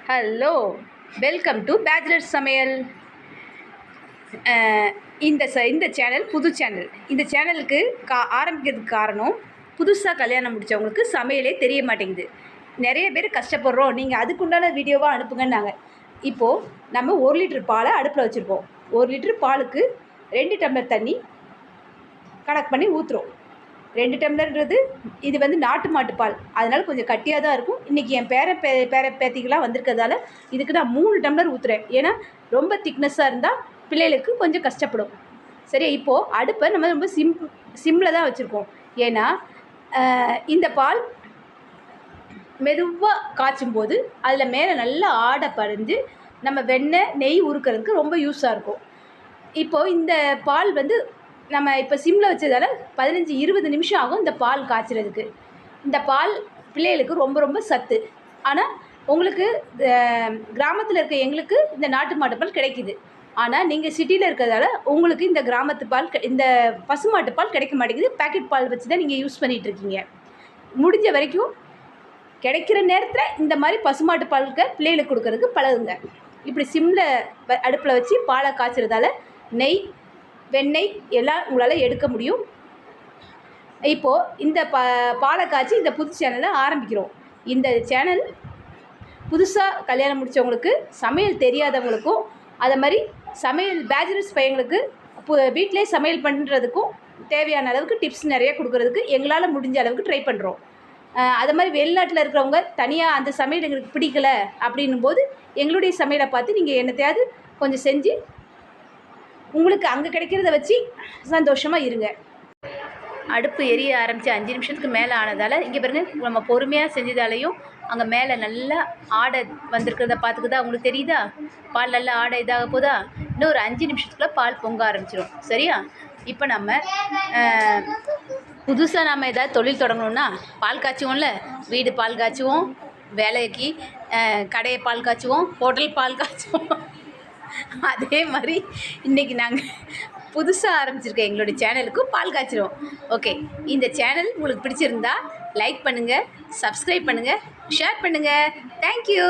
Hello, welcome to bachelors சமையல். இந்த channel புது சேனல். இந்த சேனலுக்கு ஆரம்பிக்கிறதுக்கு காரணம், புதுசாக கல்யாணம் முடித்தவங்களுக்கு சமையலே தெரிய மாட்டேங்குது. நிறைய பேர் கஷ்டப்படுறோம், நீங்கள் அதுக்குண்டான வீடியோவாக அனுப்புங்கன்னாங்க. இப்போது நம்ம 1 லிட்டர் பாலை அடுப்பில் வச்சுருப்போம். 1 லிட்டர் பாலுக்கு 2 டம்ளர் தண்ணி கணக்கு பண்ணி ஊற்றுறோம். 2 டம்ளர்ன்றது இது நாட்டு மாட்டு பால், அதனால் கொஞ்சம் கட்டியாக தான் இருக்கும். இன்றைக்கி என் பேத்திக்கெலாம் வந்திருக்கிறதால இதுக்கு நான் 3 டம்ளர் ஊற்றுறேன். ஏன்னா ரொம்ப திக்னஸ்ஸாக இருந்தால் பிள்ளைகளுக்கு கொஞ்சம் கஷ்டப்படும். சரி, இப்போது அடுப்பை நம்ம ரொம்ப சிம்மில் தான் வச்சுருக்கோம். ஏன்னா இந்த பால் மெதுவாக காய்ச்சும் போது அதில் மேலே நல்லா ஆடை பறிஞ்சு நம்ம வெண்ணெய் நெய் உருக்கிறதுக்கு ரொம்ப யூஸாக இருக்கும். இப்போது இந்த பால் நம்ம இப்போ சிம்மில் வச்சதால் 15-20 நிமிஷம் ஆகும் இந்த பால் காய்ச்சறதுக்கு. இந்த பால் பிள்ளைகளுக்கு ரொம்ப ரொம்ப சத்து. ஆனால் உங்களுக்கு கிராமத்தில் இருக்க எங்களுக்கு இந்த நாட்டு மாட்டு பால் கிடைக்கிது. ஆனால் நீங்கள் சிட்டியில் இருக்கிறதால உங்களுக்கு இந்த கிராமத்து பால் இந்த பசுமாட்டு பால் கிடைக்க மாட்டேங்குது. பேக்கெட் பால் வச்சு தான் நீங்கள் யூஸ் பண்ணிகிட்ருக்கீங்க. முடிஞ்ச வரைக்கும் கிடைக்கிற நேரத்தில் இந்த மாதிரி பசுமாட்டு பாலுக்கு பிள்ளைகளுக்கு கொடுக்கறதுக்கு பழகுங்க. இப்படி சிம்மில் அடுப்பில் வச்சு பாலை காய்ச்சறதால நெய் வெண்ணெய் எல்லாம் உங்களால் எடுக்க முடியும். இப்போது இந்த பாலை காய்ச்சி இந்த புது சேனலை ஆரம்பிக்கிறோம். இந்த சேனல் புதுசாக கல்யாணம் முடித்தவங்களுக்கு, சமையல் தெரியாதவங்களுக்கும், அதை மாதிரி சமையல் பேச்சுலர்ஸ் பையங்களுக்கு வீட்டிலே சமையல் பண்ணுறதுக்கும் தேவையான அளவுக்கு டிப்ஸ் நிறைய கொடுக்குறதுக்கு எங்களால் முடிஞ்ச அளவுக்கு ட்ரை பண்ணுறோம். அது மாதிரி வெளிநாட்டில் இருக்கிறவங்க தனியாக அந்த சமையல் எங்களுக்கு பிடிக்கலை அப்படின்னும் போது எங்களுடைய சமையலை பார்த்து நீங்கள் என்னத்தையாவது கொஞ்சம் செஞ்சு உங்களுக்கு அங்கே கிடைக்கிறத வச்சு சந்தோஷமாக இருங்க. அடுப்பு எரிய ஆரம்பித்து 5 நிமிஷத்துக்கு மேலே ஆனதால் இங்கே பாருங்கள், நம்ம பொறுமையாக செஞ்சதாலையும் அங்கே மேலே நல்லா ஆடை வந்திருக்கிறத பார்த்துக்குதா உங்களுக்கு தெரியுதா? பால் நல்லா ஆடை இதாக போதா? இன்னும் ஒரு 5 நிமிஷத்துக்குள்ளே பால் பொங்க ஆரம்பிச்சிடும். சரியா? இப்போ நம்ம புதுசாக நம்ம ஏதாவது தொழில் தொடங்கணுன்னா பால் காய்ச்சுவோம்ல, வீடு பால் காய்ச்சுவோம், வேலைக்கு கடையை பால் காய்ச்சுவோம், ஹோட்டல் பால் காய்ச்சுவோம். அதே மாதிரி இன்றைக்கி நாங்கள் புதுசாக ஆரம்பிச்சிருக்க எங்களுடைய சேனலுக்கும் பால் காய்ச்சிரும். ஓகே, இந்த சேனல் உங்களுக்கு பிடிச்சிருந்தா லைக் பண்ணுங்கள், சப்ஸ்கிரைப் பண்ணுங்கள், ஷேர் பண்ணுங்கள். தேங்க்யூ.